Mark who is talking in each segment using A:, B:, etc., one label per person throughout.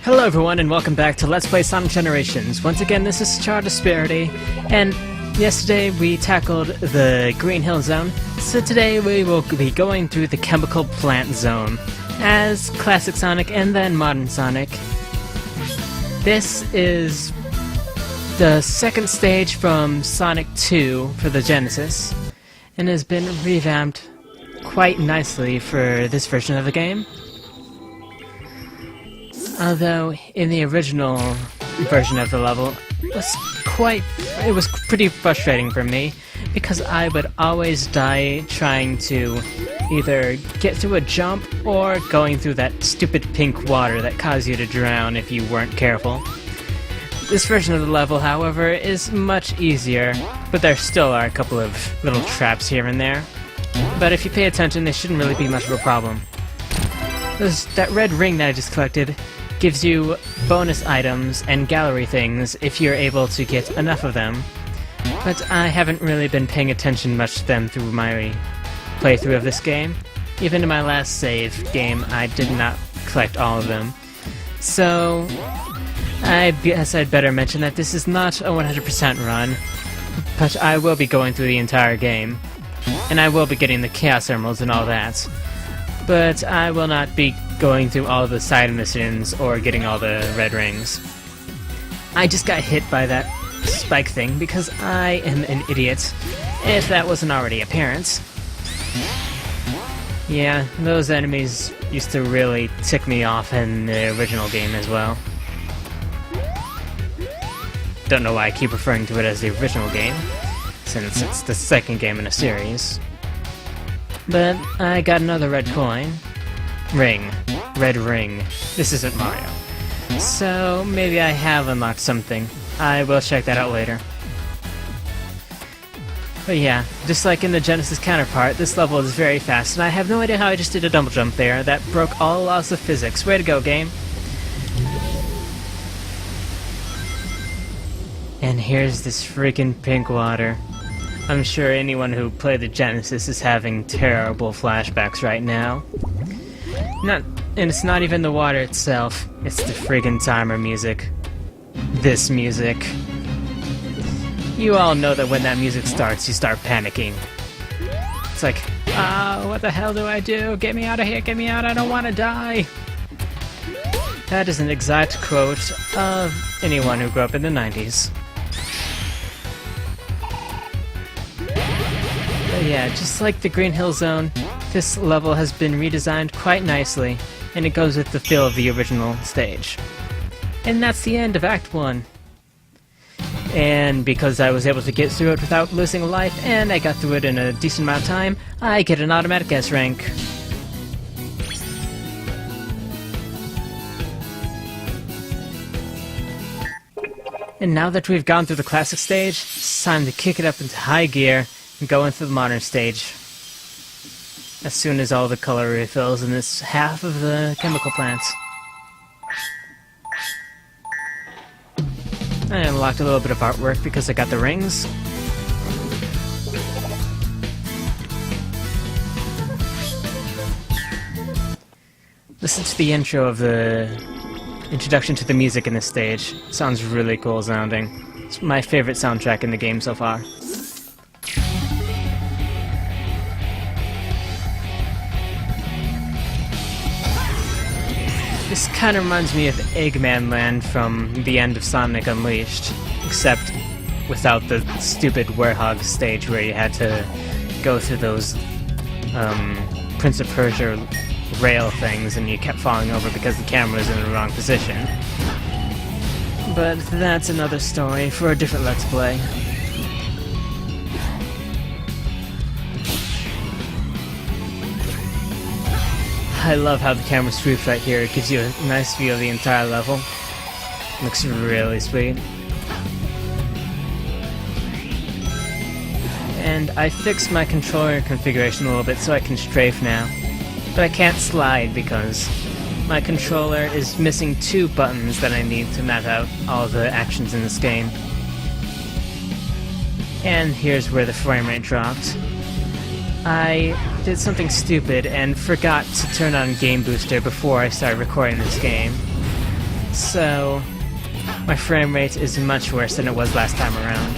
A: Hello everyone and welcome back to Let's Play Sonic Generations. Once again, this is Char Disparity, and yesterday we tackled the Green Hill Zone, so today we will be going through the Chemical Plant Zone as Classic Sonic and then Modern Sonic. This is the second stage from Sonic 2 for the Genesis, and has been revamped quite nicely for this version of the game. Although, in the original version of the level, it was pretty frustrating for me, because I would always die trying to either get through a jump or going through that stupid pink water that caused you to drown if you weren't careful. This version of the level, however, is much easier, but there still are a couple of little traps here and there. But if you pay attention, they shouldn't really be much of a problem. That red ring that I just collected gives you bonus items and gallery things if you're able to get enough of them, but I haven't really been paying attention much to them through my playthrough of this game. Even in my last save game, I did not collect all of them. So, I guess I'd better mention that this is not a 100% run, but I will be going through the entire game, and I will be getting the Chaos Emeralds and all that. But I will not be going through all the side missions or getting all the red rings. I just got hit by that spike thing because I am an idiot, if that wasn't already apparent. Yeah, those enemies used to really tick me off in the original game as well. Don't know why I keep referring to it as the original game, since it's the second game in a series. But I got another red coin. Red ring. This isn't Mario. So maybe I have unlocked something. I will check that out later. But yeah, just like in the Genesis counterpart, this level is very fast, and I have no idea how I just did a double jump there. That broke all laws of physics. Way to go, game. And here's this freaking pink water. I'm sure anyone who played the Genesis is having terrible flashbacks right now. And it's not even the water itself, it's the friggin' timer music. This music. You all know that when that music starts, you start panicking. It's like, what the hell do I do? Get me out of here, get me out, I don't want to die! That is an exact quote of anyone who grew up in the 90s. But yeah, just like the Green Hill Zone, this level has been redesigned quite nicely, and it goes with the feel of the original stage. And that's the end of Act 1. And because I was able to get through it without losing a life, and I got through it in a decent amount of time, I get an automatic S rank. And now that we've gone through the classic stage, it's time to kick it up into high gear and go into the modern stage. As soon as all the color refills in this half of the chemical plants. I unlocked a little bit of artwork because I got the rings. Listen to the intro of the introduction to the music in this stage. It sounds really cool sounding. It's my favorite soundtrack in the game so far. This kind of reminds me of Eggman Land from the end of Sonic Unleashed, except without the stupid Werehog stage where you had to go through those Prince of Persia rail things and you kept falling over because the camera was in the wrong position. But that's another story for a different Let's Play. I love how the camera sweeps right here. It gives you a nice view of the entire level. Looks really sweet. And I fixed my controller configuration a little bit so I can strafe now. But I can't slide because my controller is missing 2 buttons that I need to map out all the actions in this game. And here's where the frame rate dropped. I did something stupid and forgot to turn on Game Booster before I started recording this game. so my frame rate is much worse than it was last time around.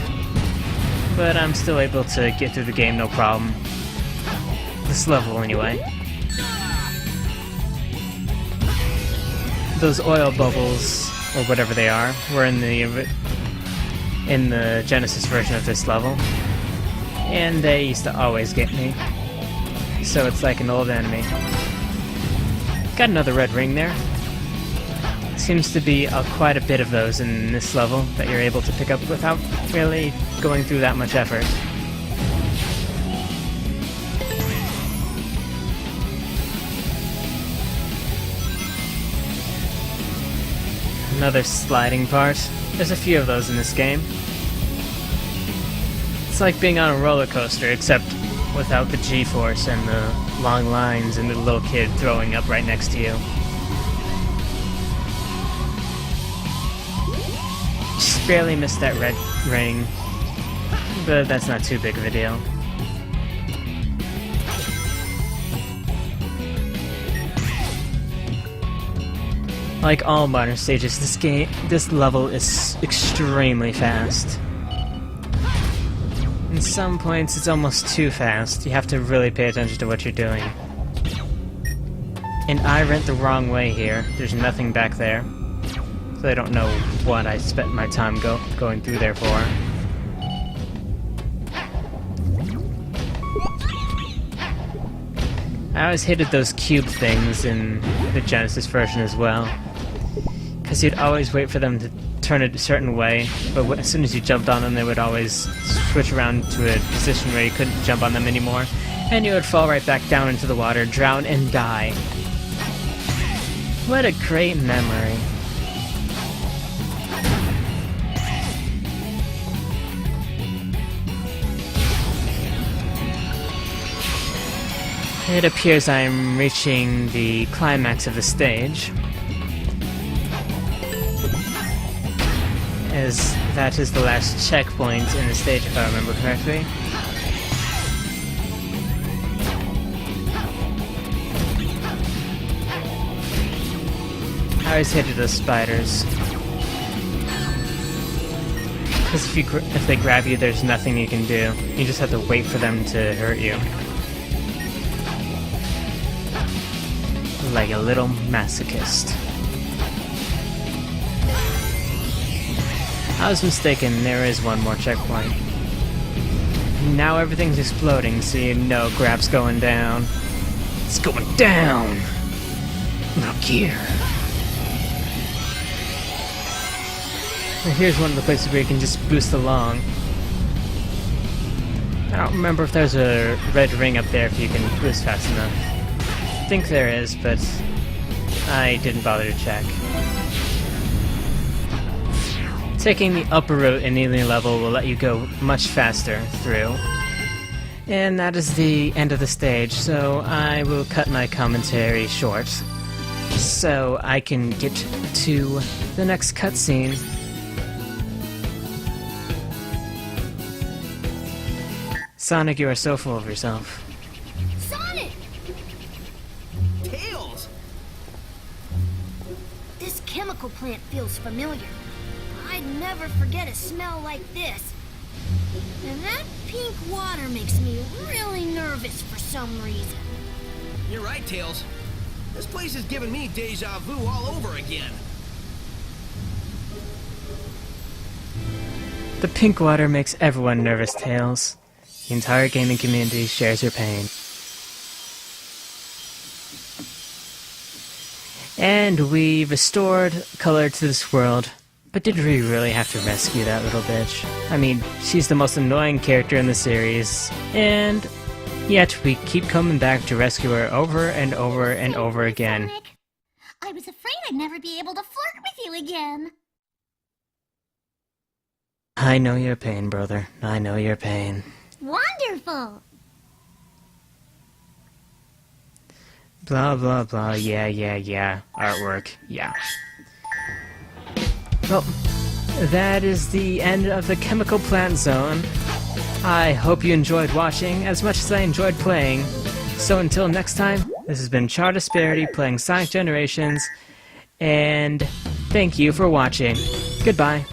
A: But I'm still able to get through the game no problem. This level anyway. Those oil bubbles, or whatever they are, were in the Genesis version of this level. And they used to always get me. So it's like an old enemy. Got another red ring there. Seems to be quite a bit of those in this level that you're able to pick up without really going through that much effort. Another sliding part. There's a few of those in this game. It's like being on a roller coaster, except without the G-force and the long lines and the little kid throwing up right next to you. Just barely missed that red ring, but that's not too big of a deal. Like all modern stages, this level is extremely fast. In some points, it's almost too fast. You have to really pay attention to what you're doing. And I went the wrong way here. There's nothing back there. So I don't know what I spent my time going through there for. I always hated those cube things in the Genesis version as well. Because you'd always wait for them to turn it a certain way, but as soon as you jumped on them, they would always switch around to a position where you couldn't jump on them anymore, and you would fall right back down into the water, drown, and die. What a great memory. It appears I'm reaching the climax of the stage, as that is the last checkpoint in the stage, if I remember correctly. I always hated those spiders, because if they grab you, there's nothing you can do. You just have to wait for them to hurt you. Like a little masochist. I was mistaken, there is one more checkpoint. Now everything's exploding, so you know Grab's going down. It's going down! Look here. And here's one of the places where you can just boost along. I don't remember if there's a red ring up there if you can boost fast enough. I think there is, but I didn't bother to check. Taking the upper route in any level will let you go much faster through. And that is the end of the stage, so I will cut my commentary short so I can get to the next cutscene. Sonic, you are so full of yourself.
B: Sonic! Tails! This chemical plant feels familiar. I'd never forget a smell like this. And that pink water makes me really nervous for some reason.
C: You're right, Tails. This place is giving me deja vu all over again.
A: The pink water makes everyone nervous, Tails. The entire gaming community shares your pain. And we restored color to this world. But did we really have to rescue that little bitch? I mean, she's the most annoying character in the series, and yet we keep coming back to rescue her over and over and over again.
D: Sonic. I was afraid I'd never be able to flirt with you again.
A: I know your pain, brother. I know your pain.
D: Wonderful!
A: Blah, blah, blah. Yeah. Artwork. Yeah. Well, that is the end of the Chemical Plant Zone. I hope you enjoyed watching as much as I enjoyed playing. So until next time, this has been Char Disparity playing Sonic Generations, and Thank you for watching. Goodbye.